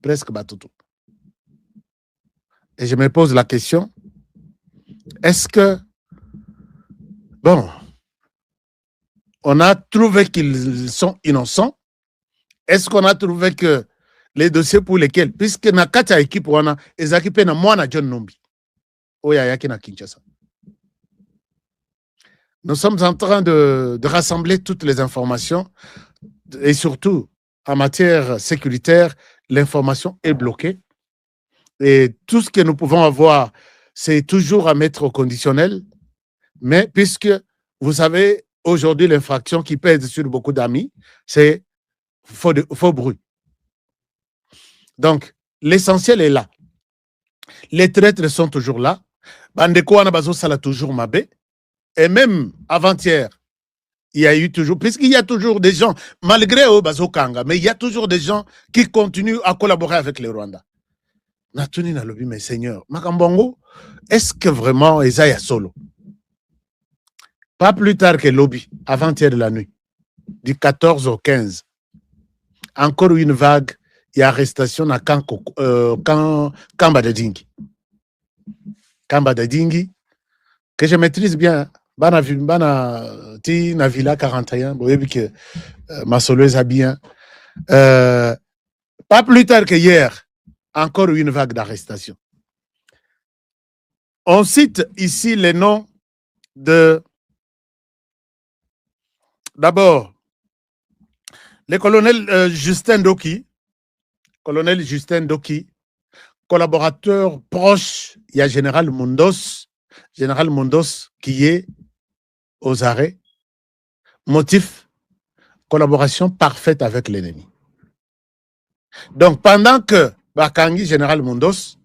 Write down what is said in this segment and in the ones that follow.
presque Batutu. Et je me pose la question, est-ce que, bon, on a trouvé qu'ils sont innocents? Est-ce qu'on a trouvé que les dossiers pour lesquels, puisque na kati ya équipe wana, ezaki pe na mwana John Numbi, oya yaki na Kinshasa. Nous sommes en train de rassembler toutes les informations et surtout en matière sécuritaire, l'information est bloquée et tout ce que nous pouvons avoir, c'est toujours à mettre au conditionnel. Mais puisque vous savez, aujourd'hui, l'infraction qui pèse sur beaucoup d'amis, c'est faux bruit. Donc, l'essentiel est là. Les traîtres sont toujours là. Bandeko Anabazo Sala toujours Mabé. Et même avant-hier, il y a eu toujours, puisqu'il y a toujours des gens, malgré Obazo Kanga, mais il y a toujours des gens qui continuent à collaborer avec les Rwandais. Natuni na lobi, mes seigneurs, Makambongo, est-ce que vraiment Isaiah Solo? Pas plus tard que lobby, avant-hier de la nuit, du 14 au 15, encore une vague et arrestation à Kamba de Dingi. Kamba de Dingi, que je maîtrise bien. Bana ti na Villa 41, vous voyez que Masolo a bien. Pas plus tard que hier, encore une vague d'arrestation. On cite ici les noms de, d'abord, le colonel Justin Doki, collaborateur proche, il y a Général Mundos qui est aux arrêts. Motif, collaboration parfaite avec l'ennemi. Donc, pendant que Bakangi, Général Mundos,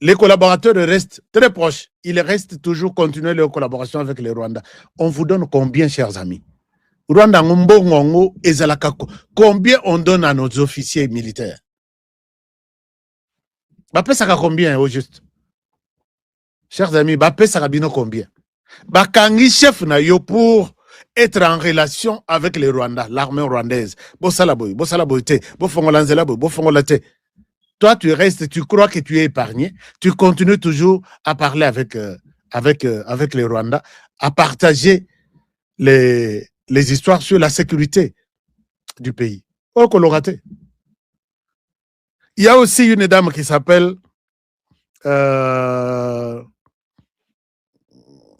les collaborateurs restent très proches. Ils restent toujours continuer leur collaboration avec les Rwandais. On vous donne combien, chers amis? Rwanda Ngumbongo et Zalakako. Combien on donne à nos officiers militaires? Bapé Saka combien au juste? Chers amis, Bapé Sarabino combien? Bakangi chef na yo pour être en relation avec les Rwandais, l'armée rwandaise. Bosalaboy, te, Bofongolanzelaboy, Bofongolate. Toi, tu restes, tu crois que tu es épargné, tu continues toujours à parler avec les Rwandais, à partager les histoires sur la sécurité du pays. Oh, Coloraté. Il y a aussi une dame qui s'appelle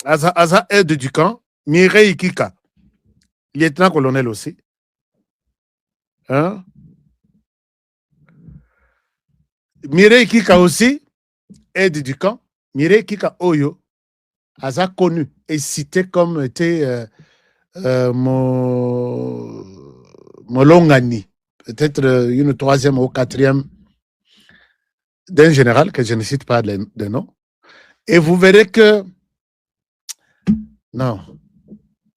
Aza aide du camp, Mireille Kika, lieutenant-colonel aussi. Hein? Mireille Kika aussi, aide du camp. Mireille Kika Oyo, Aza connu et cité comme était Molongani, peut-être une troisième ou quatrième d'un général que je ne cite pas de nom. Et vous verrez que non,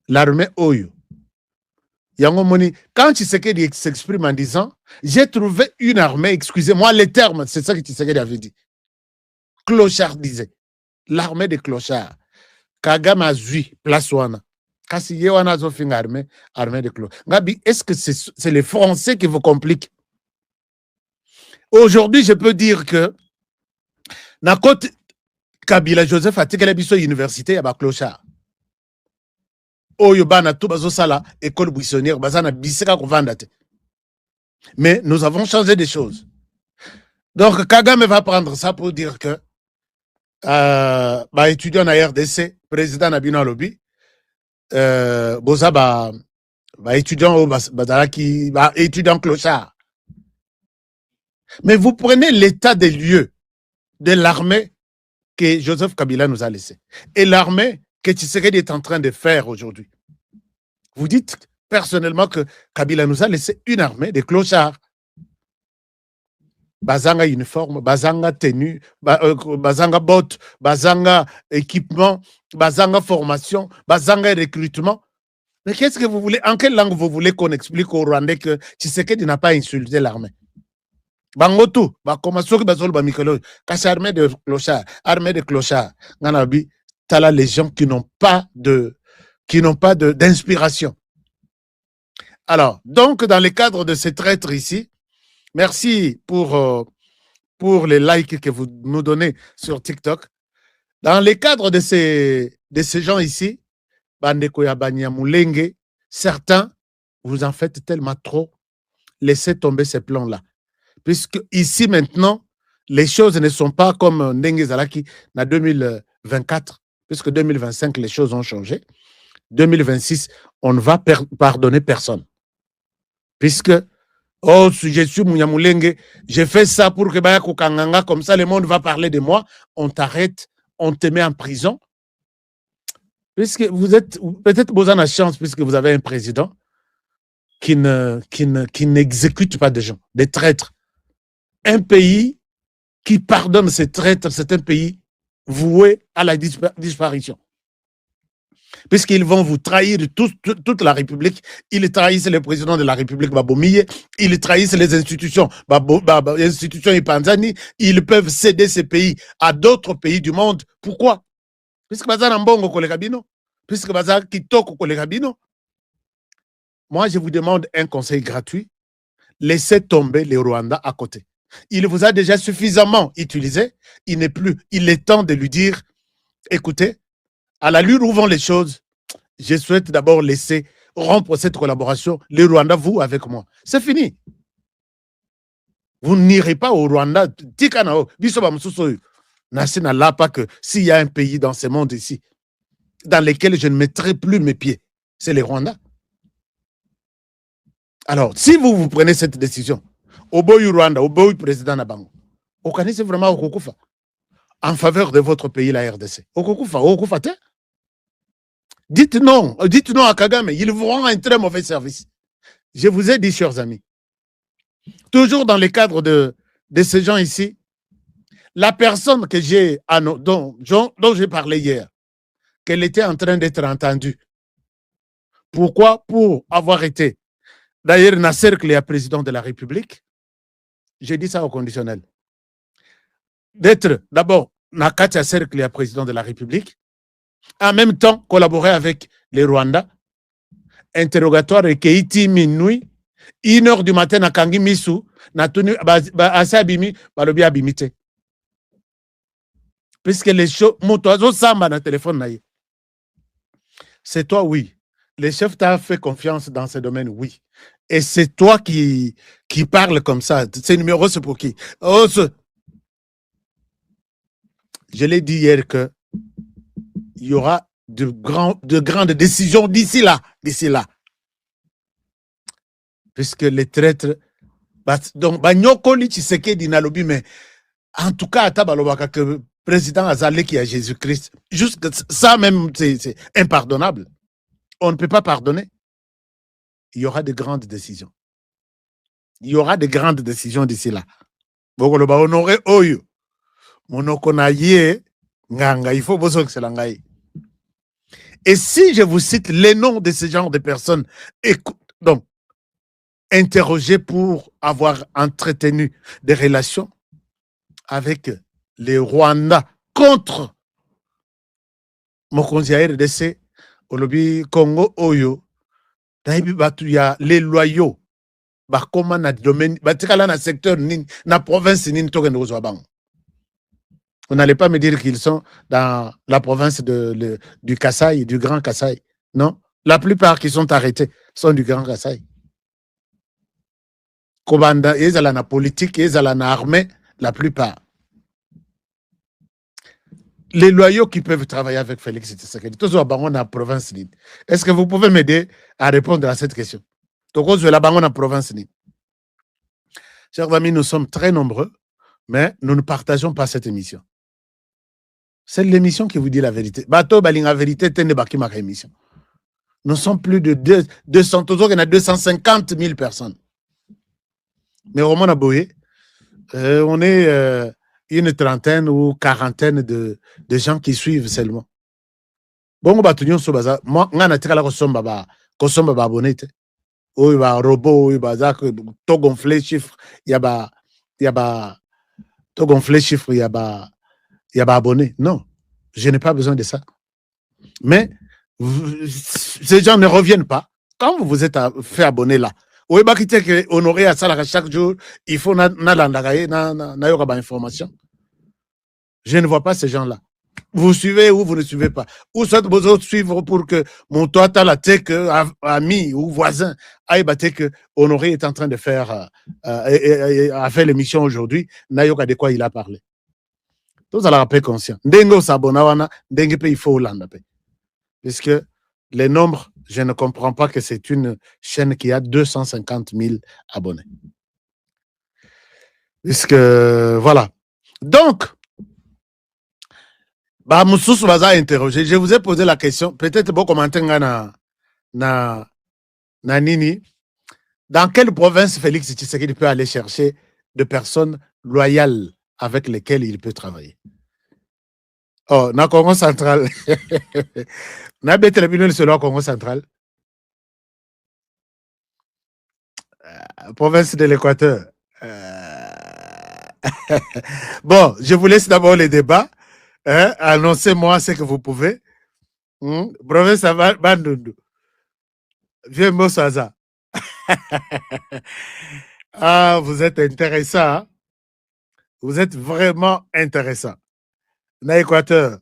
l'armée Oyo, Yangomoni, quand Tshisekedi s'exprime en disant j'ai trouvé une armée, excusez-moi les termes, c'est ça que Tshisekedi avait dit. Clochard disait, l'armée des clochards. Kagame a zui, place wana. Kasi yewana zofing armée de clochards. Gabi, est-ce que c'est les Français qui vous compliquent? Aujourd'hui, je peux dire que na côte Kabila Joseph a tika biso université ya ba clochard. Oyo bana tout bazo sala école buissonnière bazana biseka kovanda te. Mais nous avons changé des choses. Donc Kagame va prendre ça pour dire que étudiant à RDC, président Nabino Lobby, boza étudiant au bazalaki, étudiant clochard. Mais vous prenez l'état des lieux de l'armée que Joseph Kabila nous a laissé et l'armée que Tshisekedi est en train de faire aujourd'hui. Vous dites personnellement que Kabila nous a laissé une armée de clochards. Bazanga uniforme, bazanga tenue, bazanga bottes, bazanga équipement, bazanga formation, bazanga recrutement. Mais qu'est-ce que vous voulez? En quelle langue vous voulez qu'on explique aux Rwandais que Tshisekedi n'a pas insulté l'armée? Bangoto, bakomasoki bazolo ba mikolo, kasi armée de clochards, nganabi tala les gens qui n'ont pas d'inspiration. Alors, donc dans le cadre de ces traîtres ici, Merci pour les likes que vous nous donnez sur TikTok. Dans les cadres de ces gens ici, Bandeko ya Banyamulenge, certains, vous en faites tellement trop, laissez tomber ces plans-là. Puisque ici, maintenant, les choses ne sont pas comme Ndenge Zalaki en 2024, puisque 2025, les choses ont changé. 2026, on ne va pardonner personne. Puisque, oh, je suis Munyamulenge, j'ai fait ça pour que Baya Kukanganga, comme ça le monde va parler de moi, on t'arrête, on te met en prison. Puisque vous êtes, peut-être vous avez la chance, puisque vous avez un président qui n'exécute pas des gens, des traîtres. Un pays qui pardonne ces traîtres, c'est un pays voué à la disparition. Puisqu'ils vont vous trahir toute la République, ils trahissent le président de la République, Babomiye, ils trahissent les institutions, institutions Ipanzani, ils peuvent céder ces pays à d'autres pays du monde. Pourquoi? Puisque Bazar Mbongo Kolekabino, puisque Bazar Kitoko Kolekabino. Moi, je vous demande un conseil gratuit. Laissez tomber les Rwandais à côté. Il vous a déjà suffisamment utilisé. Il est temps de lui dire, écoutez, à la l'allure où vont les choses, je souhaite d'abord laisser rompre cette collaboration, les Rwandais, vous avec moi. C'est fini. Vous n'irez pas au Rwanda. Pas que s'il y a un pays dans ce monde ici, dans lequel je ne mettrai plus mes pieds, c'est les Rwandais. Alors, si vous prenez cette décision, au bout du Rwanda, au bout du président Nabango, vous connaissez vraiment Okukufa en faveur de votre pays, la RDC. Okukufa, dites non à Kagame, ils vous rendent un très mauvais service. Je vous ai dit, chers amis, toujours dans le cadre de ces gens ici, la personne que dont j'ai parlé hier, qu'elle était en train d'être entendue. Pourquoi? Pour avoir été d'ailleurs Nasser qui est président de la République. J'ai dit ça au conditionnel. D'être d'abord Nakatia Ser qui est président de la République, en même temps collaborer avec les Rwandais, interrogatoire et Keiti minuit, 1h du matin na Kangi Misu, na tenu asabimi balobi abimite. Puisque les choses, motoazo samba na téléphone naïe. C'est toi, oui. Les chefs t'ont fait confiance dans ce domaine, oui. Et c'est toi qui parle comme ça. Ces numéros, c'est pour qui? Je l'ai dit hier que il y aura de grandes décisions d'ici là. Puisque les traîtres, donc, Banyokoli Tshisekedi Nalobi, mais en tout cas, Atabalobaka, que le président Azalé qui a Jésus-Christ, juste ça même, c'est impardonnable. On ne peut pas pardonner. Il y aura de grandes décisions. Il y aura de grandes décisions d'ici là. Bokoloba honoré oyo. Monokonaye nganga, il faut besoin que c'est l'angaï. Et si je vous cite les noms de ce genre de personnes, donc, interrogées pour avoir entretenu des relations avec les Rwandais contre Mokonzi RDC, Olobi Congo Oyo, ya les loyaux, comment na domaine, batikala na secteur na province nin token ozwabang. Vous n'allez pas me dire qu'ils sont dans la province du Kasaï, du Grand Kasaï. Non, la plupart qui sont arrêtés sont du Grand Kasaï. Kobanda, ils ont la politique, ils ont la armée, la plupart. Les loyaux qui peuvent travailler avec Félix Tshisekedi, tous les dans la province. Est-ce que vous pouvez m'aider à répondre à cette question? Tous les dans la province. Chers amis, nous sommes très nombreux, mais nous ne partageons pas cette émission. C'est l'émission qui vous dit la vérité. Bato baling la vérité, tenez baki ma émission. Nous sommes plus de 200, il y en a 250 000 personnes. Mais au Mona Boye, on est une trentaine ou quarantaine de gens qui suivent seulement. Bon, moi, on a tiré la kosomba ba abonné. Oui, ba robot, oui, ba zak, to gonfler chiffre, y a ba to gonfler chiffre, y a ba abonné. Non, je n'ai pas besoin de ça. Mais ces gens ne reviennent pas. Quand vous vous êtes fait abonner là, Oui, bah, qui que honoré à ça chaque jour, il faut na information. Je ne vois pas ces gens-là. Vous suivez ou vous ne suivez pas. Ou soit vous autres suivre pour que mon toit à la tech, ami ou voisin, aïe, bah, que Honoré est en train de faire, a fait l'émission aujourd'hui, n'ayoka de quoi il a parlé. Tous à la paix conscient. Dengo sabonawana, dengue il faut Hollande. Puisque les nombres, je ne comprends pas que c'est une chaîne qui a 250 000 abonnés. Puisque, voilà. Donc, bah, Moussous va interroger. Je vous ai posé la question. Peut-être bon commentaire na Nini. Dans quelle province Félix Tshisekedi peut aller chercher de personnes loyales avec lesquelles il peut travailler? Oh, na Congo central. Na Bételébinol, c'est le Congo central. Province de l'Équateur. Bon, je vous laisse d'abord les débats. Hein? Annoncez-moi ce que vous pouvez. Province Bandundu. Vieux Mossaza. Ah, vous êtes intéressant. Hein? Vous êtes vraiment intéressant. Na Équateur,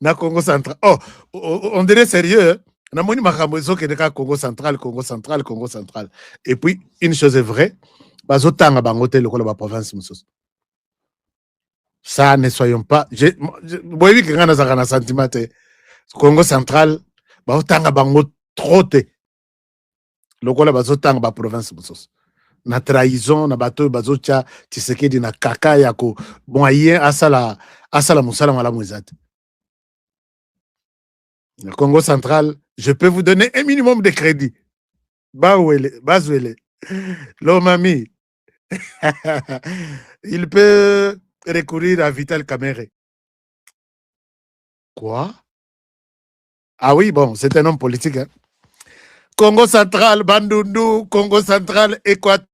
na Congo central. Oh, on dirait sérieux. Hein? Na moni makambozo ke deka Congo central, Congo central, Congo central. Et puis, une chose est vraie. Bazotanga bangote le ba province musos. Ça, ne soyons pas. Boyebi ke ngana zaka na sentiment te. Congo central, bazotanga bango trop te. Lokola bazotanga ba province musos. Na trahison, na bato bazotia Tshisekedi na kaka ya ko moyen asala musala mala mwezate. Le Congo central, je peux vous donner un minimum de crédit. Bazouele. L'Omami. Il peut recourir à Vital Kamere. Quoi? Ah oui, bon, c'est un homme politique. Hein? Congo central, Bandundu, Congo central, Équateur.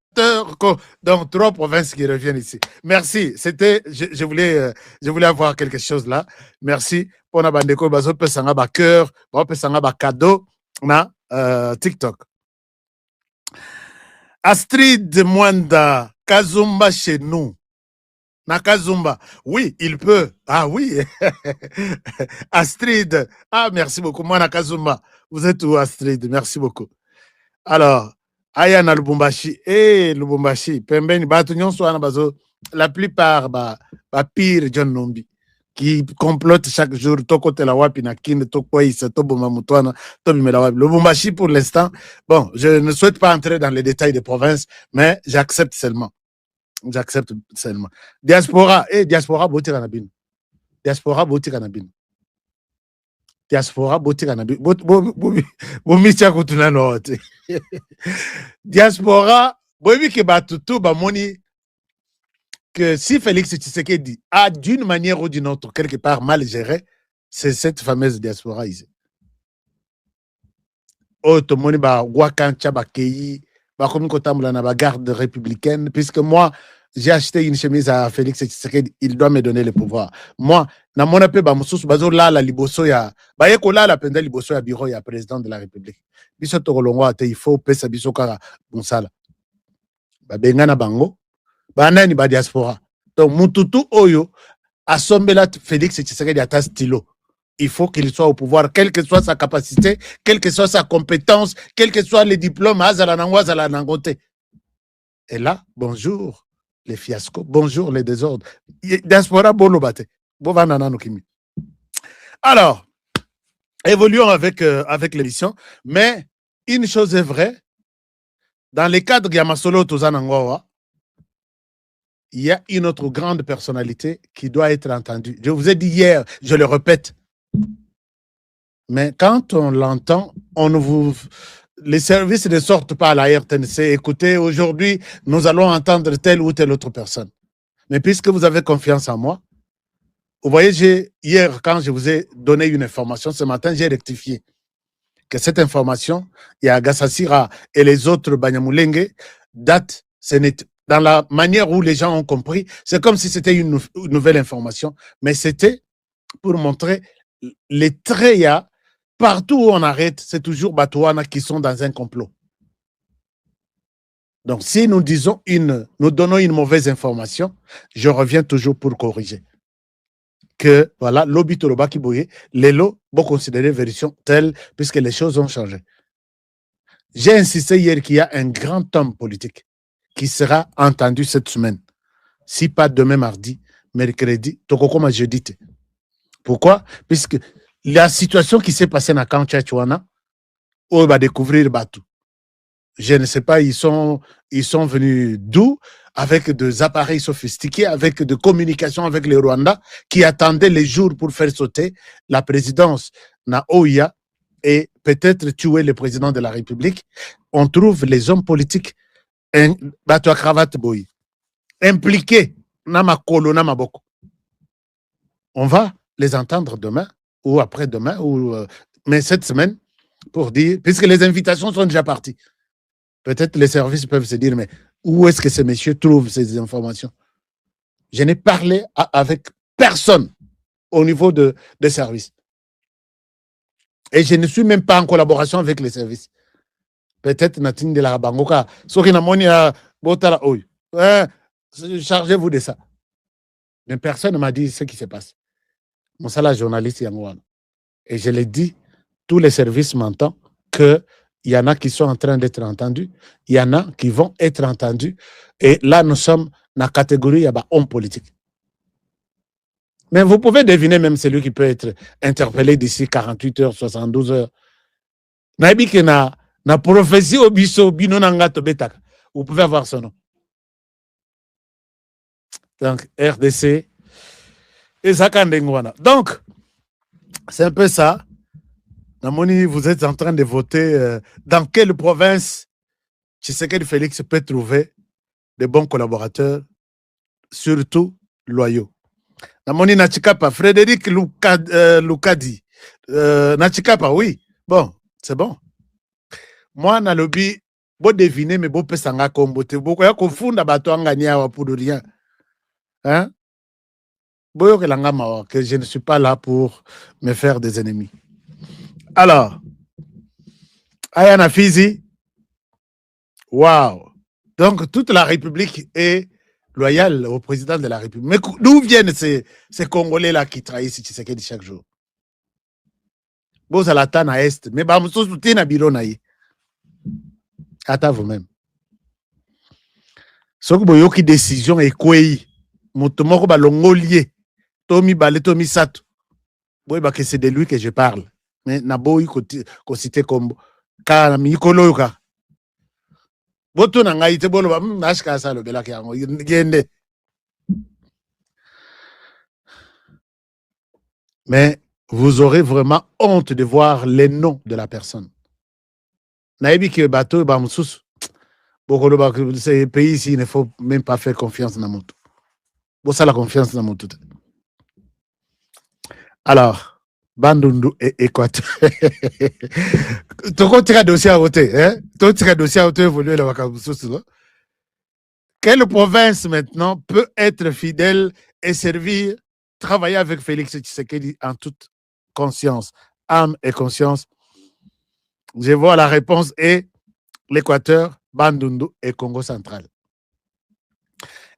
Donc, 3 provinces qui reviennent ici. Merci. C'était, je voulais avoir quelque chose là. Merci. Pour la bandeko, bazo pesanga ba cœur, bazo pesanga ba cadeau na TikTok. Astrid Mwanda, Kazumba chez nous. Na Kazumba. Oui, il peut. Ah oui. Astrid. Ah, merci beaucoup. Moi, na Kazumba. Vous êtes où, Astrid? Merci beaucoup. Alors, aya na Lubumbashi. Lubumbashi. Pembeni, batu nyonso wana bazo. La plupart, pire John Nombi. Qui complote chaque jour. Toko tela wapi na kine, toko isa, tobo mamutwana, tobi mela wapi. Lubumbashi, pour l'instant, bon, je ne souhaite pas entrer dans les détails des provinces, mais j'accepte seulement. J'accepte seulement. Diaspora, diaspora, boti kanabino. Diaspora, boti kanabino. Diaspora, boti kanabino. Bomitia kutuna note. Diaspora, bobi ke batutu ba moni que si Félix Tshisekedi a d'une manière ou d'une autre quelque part mal géré, c'est cette fameuse diaspora ici. Oh, to moni ba wakancha ba keyi, ba komi kotamula na ba garde républicaine, puisque moi, j'ai acheté une chemise à Félix Tshisekedi, il doit me donner le pouvoir. Moi, na mona pe ba mususu bazo la liboso ya ba yeko la penda liboso ya bureau ya président de la République. Biso to kolongwa te il faut pesa biso kaka monsala. Ba bengana bango, ba nani ba diaspora. Donc mututu oyo asombela Félix Tshisekedi ata stylo. Il faut qu'il soit au pouvoir, quelle que soit sa capacité, quelle que soit sa compétence, quel que soit les diplômes, azala nango, azala nangote. Et là, bonjour les fiascos, bonjour les désordres. Diaspora bolobate. Alors, évoluons avec l'émission, mais une chose est vraie, dans les cadres de Yamasolo Tozanangoa, il y a une autre grande personnalité qui doit être entendue. Je vous ai dit hier, je le répète, mais quand on l'entend, les services ne sortent pas à la RTNC. Écoutez, aujourd'hui, nous allons entendre telle ou telle autre personne. Mais puisque vous avez confiance en moi, vous voyez, hier, quand je vous ai donné une information, ce matin, j'ai rectifié que cette information, il y a Gassassira et les autres Banyamulenge, date, dans la manière où les gens ont compris, c'est comme si c'était une nouvelle information, mais c'était pour montrer les traits, il y a partout où on arrête, c'est toujours Batouana qui sont dans un complot. Donc, si nous donnons une mauvaise information, je reviens toujours pour corriger. Que, voilà, l'obi toloba ki boye, lelo, bon considérer version telle, puisque les choses ont changé. J'ai insisté hier qu'il y a un grand homme politique qui sera entendu cette semaine. Si pas demain mardi, mercredi, tokokoma jeudi. Pourquoi? Puisque la situation qui s'est passée dans Camp Tchatchouana, on va découvrir Batou. Je ne sais pas, ils sont venus d'où, avec des appareils sophistiqués, avec de communications avec les Rwandais, qui attendaient les jours pour faire sauter la présidence na Oya et peut-être tuer le président de la République. On trouve les hommes politiques Batou à cravate boy, impliqués na makolo na maboko. On va les entendre demain ou après-demain, mais cette semaine, pour dire, puisque les invitations sont déjà parties. Peut-être les services peuvent se dire, mais où est-ce que ces messieurs trouvent ces informations? Je n'ai parlé avec personne au niveau des services. Et je ne suis même pas en collaboration avec les services. Peut-être Natine de la Bangoka. Chargez-vous de ça. Mais personne ne m'a dit ce qui se passe. Mon salaire journaliste, et je l'ai dit, tous les services m'entendent que il y en a qui sont en train d'être entendus, il y en a qui vont être entendus, et là, nous sommes dans la catégorie homme politique. Mais vous pouvez deviner même celui qui peut être interpellé d'ici 48 heures, 72 heures. Na prophétie obiso bino nangato betaka. Vous pouvez avoir son nom. Donc, RDC et Zakandengwana. Donc, c'est un peu ça. Namoni, vous êtes en train de voter dans quelle province Tshisekedi Félix peut trouver des bons collaborateurs, surtout loyaux. Namoni Nachikapa, Frédéric Lukadi. Nachikapa, oui. Bon, c'est bon. Moi, na lobby, bon deviner, mais bon pesanga kombote. Beaucoup ya kofunda bato angania pour rien. Hein? Bon que je ne suis pas là pour me faire des ennemis. Alors, Ayana Fizi, waouh! Donc, toute la République est loyale au président de la République. Mais d'où viennent ces Congolais-là qui trahissent Tshisekedi chaque jour? Bon, ça l'attend à Est, mais bah, vous soutenez na biro naïe. Attends vous-même. Ce que vous avez une décision est quoi? Motomoko balongolier, Tomi Balé, Tomi Sato. Bon, bah, que c'est de lui que je parle. Mais Naboui, qu'on cite comme Mikoloyoka. Boto nangaïte, bolo, nashka sa le bela kiango, yende. Mais vous aurez vraiment honte de voir les noms de la personne. Naïbi que bateau, bamsous. Ces pays ici, il ne faut même pas faire confiance dans Moto. Bon, ça, la confiance dans Moto. Alors, Bandundu et Équateur. Tu as dossier à voter, hein? Tu as dossier à voter, évoluer la Wakaboussous. Quelle province maintenant peut être fidèle et servir, travailler avec Félix Tshisekedi en toute conscience, âme et conscience? Je vois la réponse est l'Équateur, Bandundu et Congo central.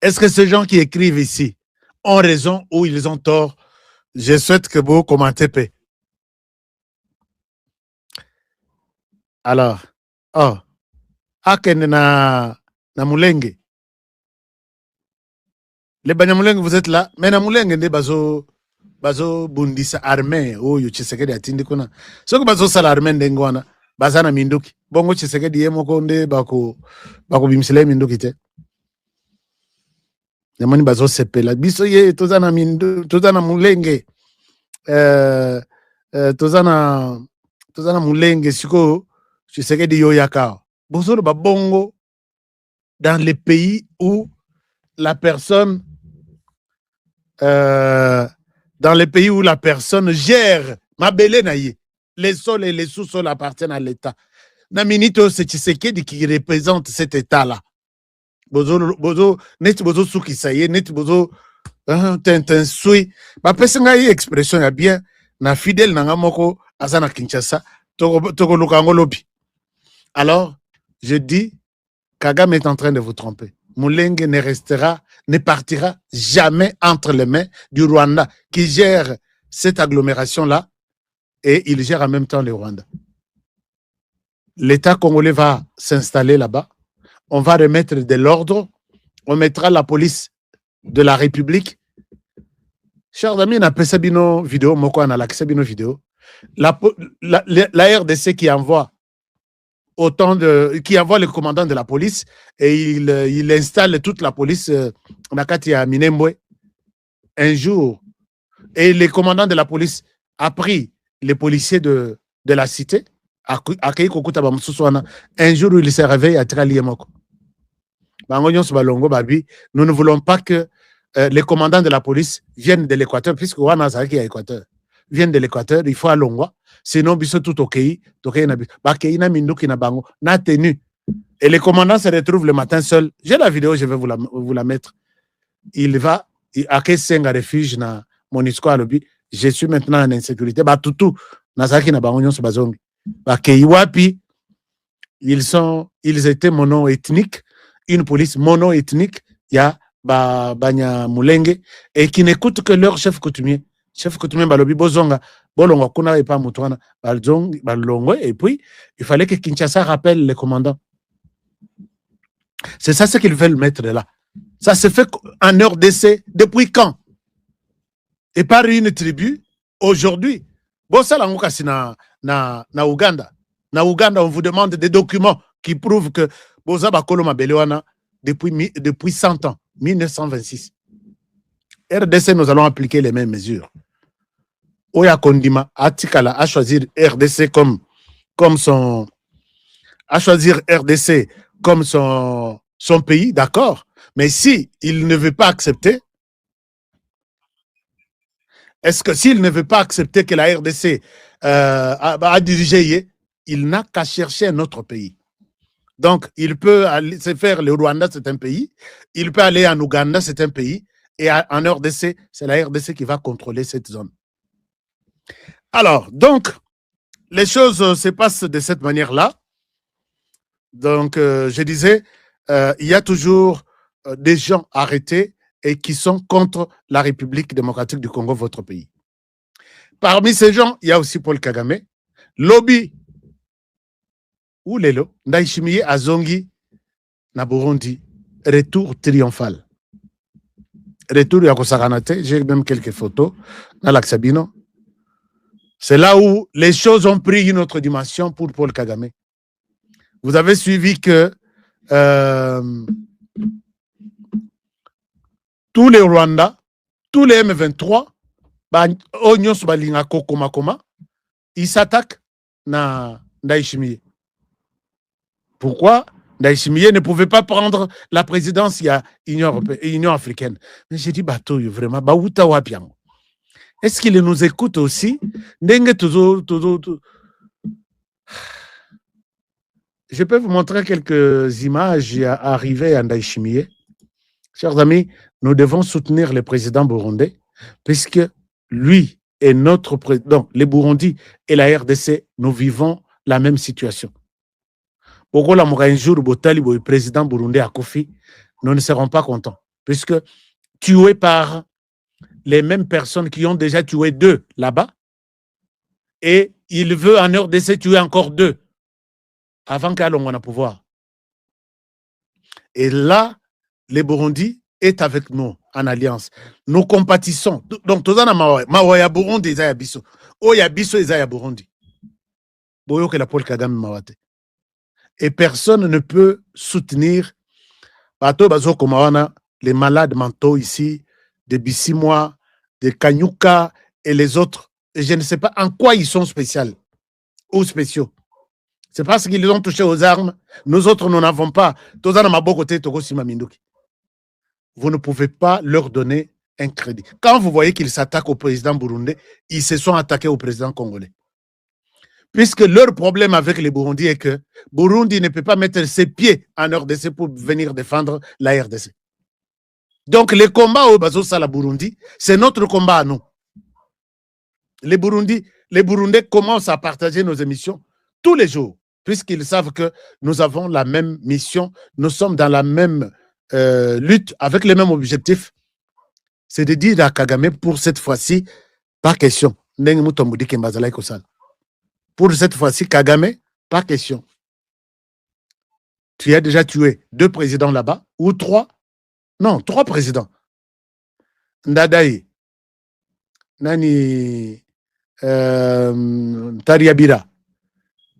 Est-ce que ces gens qui écrivent ici ont raison ou ils ont tort? Je souhaite que vous commentez. Alors, na Mulenge. Les Banyamulenge, vous êtes là, mais na Mulenge ne bazo bundisa armée ou Tshisekedi atindi kuna. Ce que bazo sala armée ndengwana, bazana minduki. Bongo Tshisekedi yemoko nde bako bimsile minduki te. Yamani bazo sepela. Biso ye tozana Mulenge. Tozana Mulenge siko Tshisekedi yo yaka. Bozolo ba bongo dans les pays où la personne gère mabele naye. Les sols et les sous-sols appartiennent à l'État. Naminito c'est Tshisekedi qui représente cet État-là. Bozo net bozo sukisaye net bozo tensui ba pesenga yi expression ya bien na fidèle nanga moko azana Kinshasa toko lukango lobi. Alors je dis Kagame est en train de vous tromper. Mulenge ne partira jamais entre les mains du Rwanda qui gère cette agglomération-là et il gère en même temps le Rwanda. L'État congolais va s'installer là-bas. On va remettre de l'ordre. On mettra la police de la République. Chers amis, on a fait une vidéo. La RDC qui envoie qui envoie le commandant de la police et il installe toute la police à Minembwe un jour. Et le commandant de la police a pris les policiers de la cité. Un jour où il s'est réveillé à Traliemoko. Nous ne voulons pas que les commandants de la police viennent de l'Équateur, puisque Wanazaki est Équateur. Viennent de l'Équateur, il faut à Longwa. Sinon, ils sont tout OK. Et les commandants se retrouvent le matin seuls. J'ai la vidéo, je vais vous la mettre. Il va à Kessenga refuge na Monisco à l'objet. Je suis maintenant en insécurité. Ils étaient mono-ethniques, une police mono-ethnique, il y a Banya Mulenge, et qui n'écoute que leur chef coutumier. Chef coutumier, Balobi Bozonga, Bolonga, Kuna et pas Moutouana, Balongo, et puis il fallait que Kinshasa rappelle les commandants. C'est ça ce qu'ils veulent mettre là. Ça se fait en heure d'essai. Depuis quand? Et par une tribu, aujourd'hui. Na Ouganda. Na Ouganda, on vous demande des documents qui prouvent que Bozaba Koloma Belewana depuis 100 ans, 1926. RDC, nous allons appliquer les mêmes mesures. Oya Kondima, Atikala a choisi RDC comme son pays, d'accord. Mais si il ne veut pas accepter, est-ce que s'il ne veut pas accepter que la RDC a dirigé, il n'a qu'à chercher un autre pays. Donc, il peut aller se faire le Rwanda, c'est un pays. Il peut aller en Ouganda, c'est un pays. Et en RDC, c'est la RDC qui va contrôler cette zone. Alors, donc, les choses se passent de cette manière-là. Donc, je disais, il y a toujours des gens arrêtés et qui sont contre la République démocratique du Congo, votre pays. Parmi ces gens, il y a aussi Paul Kagame. Lobby, ou Lelo, Ndaïchimiye Azongi, na Burundi, retour triomphal. Retour Yakosaranate, j'ai même quelques photos dans l'Axabino. C'est là où les choses ont pris une autre dimension pour Paul Kagame. Vous avez suivi que tous les Rwandais, tous les M23, ils s'attaquent à Ndaïchimiye. Pourquoi Ndaïchimiye ne pouvait pas prendre la présidence il y a Union africaine? Mais j'ai dit, bateau, vraiment, est-ce qu'il nous écoute aussi? Je peux vous montrer quelques images arrivées à Ndaïchimiye. Chers amis, nous devons soutenir le président burundais, puisque lui est notre président. Les Burundis et la RDC, nous vivons la même situation. Un jour, le président burundais à Kofi, nous ne serons pas contents, puisque tué par les mêmes personnes qui ont déjà tué 2 là-bas, et il veut en RDC tuer encore 2 avant qu'Alongo ait pouvoir. Et là, les Burundi est avec nous en alliance. Nous compatissons. Donc, tout ça, Mawaya Burundi, Isaiah Bisso. Oya Bisso, Isaiah Burundi. Boyo que la Paul Kagame Mawate. Et personne ne peut soutenir les malades mentaux ici, des Bissimois, des Kanyuka et les autres. Et je ne sais pas en quoi ils sont spéciaux ou spéciaux. C'est parce qu'ils ont touché aux armes. Nous autres, nous n'avons pas. Vous ne pouvez pas leur donner un crédit. Quand vous voyez qu'ils s'attaquent au président burundais, ils se sont attaqués au président congolais. Puisque leur problème avec les Burundis est que Burundi ne peut pas mettre ses pieds en RDC pour venir défendre la RDC. Donc, les combats au Bazosa Burundi, c'est notre combat à nous. Les Burundais commencent à partager nos émissions tous les jours. puisqu'ils savent que nous avons la même mission, nous sommes dans la même lutte, avec les mêmes objectifs. C'est de dire à Kagame, pour cette fois-ci, pas question. Pour cette fois-ci, Kagame, pas question. Tu as déjà tué 2 présidents là-bas, ou 3. Non, 3 présidents. Ndadaye, Nani Tariabira,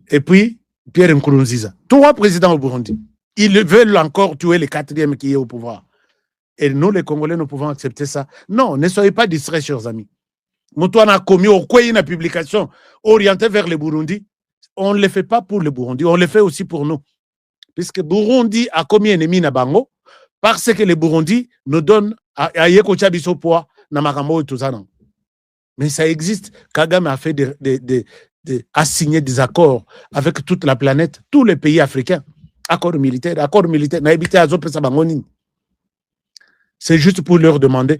et puis Pierre Nkurunziza. 3 présidents au Burundi. Ils veulent encore tuer le 4e qui est au pouvoir. Et nous, les Congolais, nous pouvons accepter ça. Non, ne soyez pas distraits, chers amis. Moutouana a commis au quoi une publication orientée vers le Burundi. On ne le fait pas pour le Burundi, on le fait aussi pour nous. Puisque Burundi a commis un ennemi na bango, parce que le Burundi nous donne à Yeko Chabiso poids na makambo et tout ça. Non. Mais ça existe. Kagame a fait a signé des accords avec toute la planète, tous les pays africains. Accords militaires. Na habité à Zopesa Bangoni. C'est juste pour leur demander,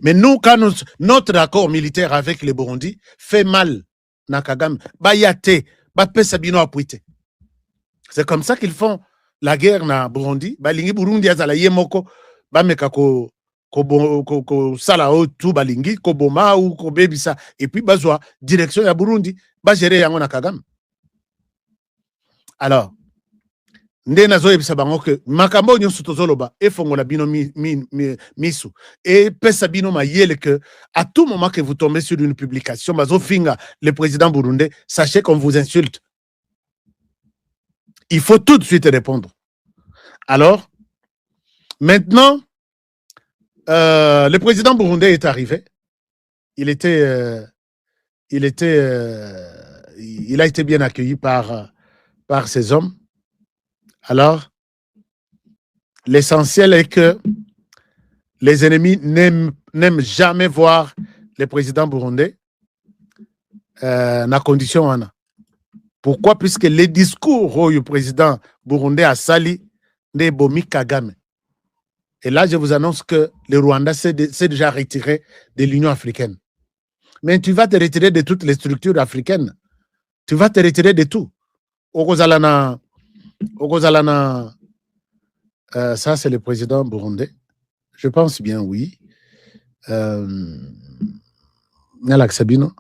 mais nous, quand notre accord militaire avec les Burundi fait mal, c'est comme ça qu'ils font la guerre na Burundi. Burundi azala yemoko bameka ko sala tout balingi ko boma ou ko bebisa et puis bazwa direction ya Burundi ba gérer yango na Kagame. Alors nde nazoyebisa bango ke makambo nyonso tozoloba efongola bino misu et pesa bino mayele que à tout moment que vous tombez sur une publication bazofinga le président burundais, sachez qu'on vous insulte. Il faut tout de suite répondre. Alors maintenant le président burundais est arrivé. Il a été bien accueilli par ses hommes. Alors, l'essentiel est que les ennemis n'aiment jamais voir le président burundais dans la condition. Pourquoi? Puisque les discours du président burundais a sali ne bomi Kagame. Et là, je vous annonce que le Rwanda s'est déjà retiré de l'Union africaine. Mais tu vas te retirer de toutes les structures africaines. Tu vas te retirer de tout. Ça, c'est le président burundais. Je pense bien, oui. Sabino.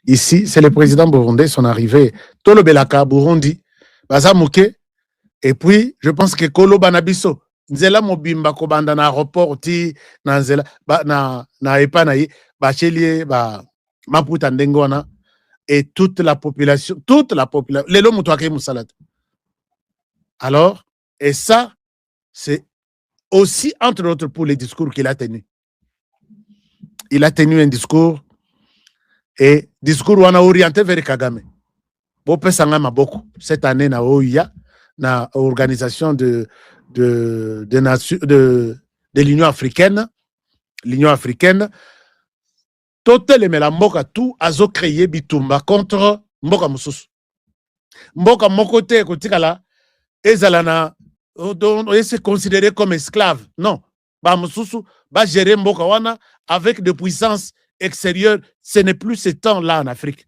Ici, c'est le président burundais, son arrivée. Tolo Belaka, Burundi, Bazamouke. Et puis, je pense que Kolo Banabiso, Nzela Mobimba Kobanda na aéroport, na Nzela, na Epanayi, Bachelie, Maputa Ndengona, et toute la population, Lelo Moutouake Moussalat. Alors, et ça, c'est aussi, entre autres, pour les discours qu'il a tenus. Il a tenu un discours, et discours on a orienté vers Kagame. Cette année, na OIA, na organisation de l'Union africaine, total mais la mboka tout azo créé bitumba contre mboka mususu. Mboka mokote kotikala ezalana c'est considéré comme esclave. Non. Ba mususu ba gérer mboka wana avec des puissances extérieures. Ce n'est plus ce temps-là en Afrique.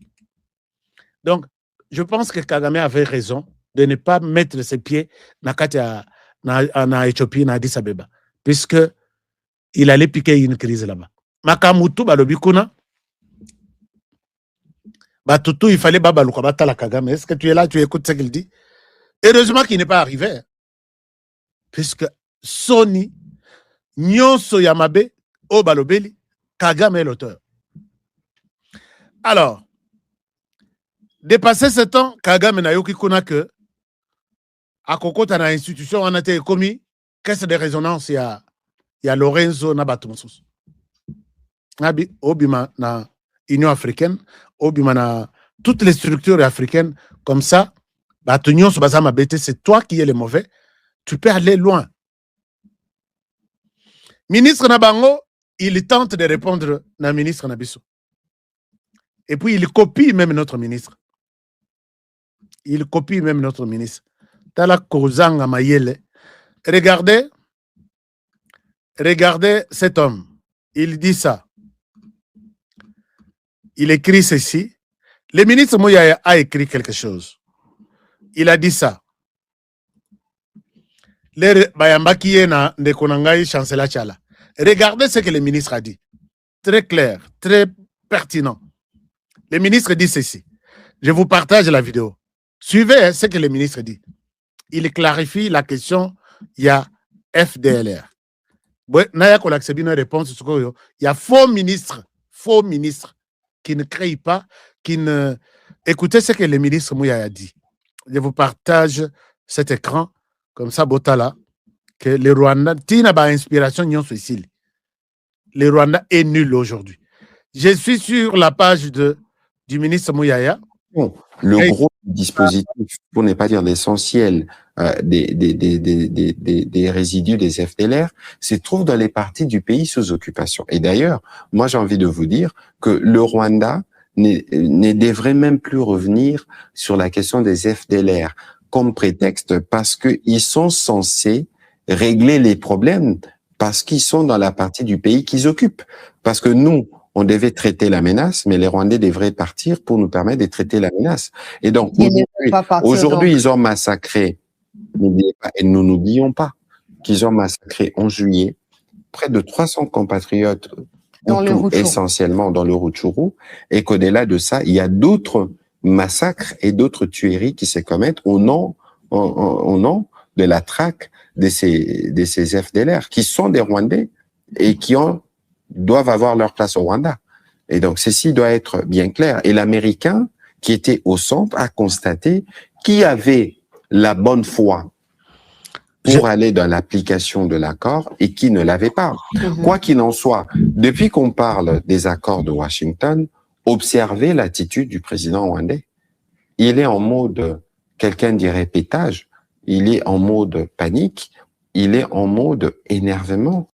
Donc, je pense que Kagame avait raison de ne pas mettre ses pieds na Éthiopie, na Addis Abeba, puisque il allait piquer une crise là-bas. Makamutu balobikuna batutu il fallait babaluka batala Kagame. Est-ce que tu es là, tu écoutes ce qu'il dit? Heureusement qu'il n'est pas arrivé, puisque Sony Nyonso Yamabe o balobeli Kagame est l'auteur. Alors, dépassé ce temps, Kagame na yoki kuna que à kokota na institution on a été commis caisse de résonance il y a Lorenzo Nabatumsus. Nabi obima na Union africaine, obima na toutes les structures africaines comme ça, batunyon so bazama bete, c'est toi qui es le mauvais, tu peux aller loin. Ministre Nabango, il tente de répondre na ministre Nabiso. Et puis il copie même notre ministre. Tala Kozanga Mayele. Regardez cet homme. Il dit ça. il écrit ceci. Le ministre Mouyaya a écrit quelque chose. Il a dit ça. Regardez ce que le ministre a dit. Très clair, très pertinent. Le ministre dit ceci. Je vous partage la vidéo. Suivez ce que le ministre dit. Il clarifie la question. Il y a FDLR. Il y a faux ministres qui ne créent pas, qui ne... Écoutez ce que le ministre Mouyaya a dit. Je vous partage cet écran, comme ça, Botala, que le Rwanda, Tina ba inspiration, le Rwanda est nul aujourd'hui. Je suis sur la page du ministre Mouyaya. Bon, le gros dispositif, pour ne pas dire l'essentiel, des résidus des FDLR, se trouve dans les parties du pays sous occupation. Et d'ailleurs, moi j'ai envie de vous dire que le Rwanda ne devrait même plus revenir sur la question des FDLR comme prétexte parce qu'ils sont censés régler les problèmes parce qu'ils sont dans la partie du pays qu'ils occupent. Parce que nous, on devait traiter la menace, mais les Rwandais devraient partir pour nous permettre de traiter la menace. Et donc, aujourd'hui, ils ont massacré, et nous n'oublions pas qu'ils ont massacré en juillet près de 300 compatriotes, essentiellement dans le Rutshuru, et qu'au-delà de ça, il y a d'autres massacres et d'autres tueries qui se commettent au nom de la traque de ces FDLR, qui sont des Rwandais et qui doivent avoir leur place au Rwanda. Et donc, ceci doit être bien clair. Et l'Américain, qui était au centre, a constaté qui avait la bonne foi pour aller dans l'application de l'accord et qui ne l'avait pas. Quoi qu'il en soit, depuis qu'on parle des accords de Washington, observez l'attitude du président rwandais. Il est en mode, quelqu'un dirait pétage, il est en mode panique, il est en mode énervement.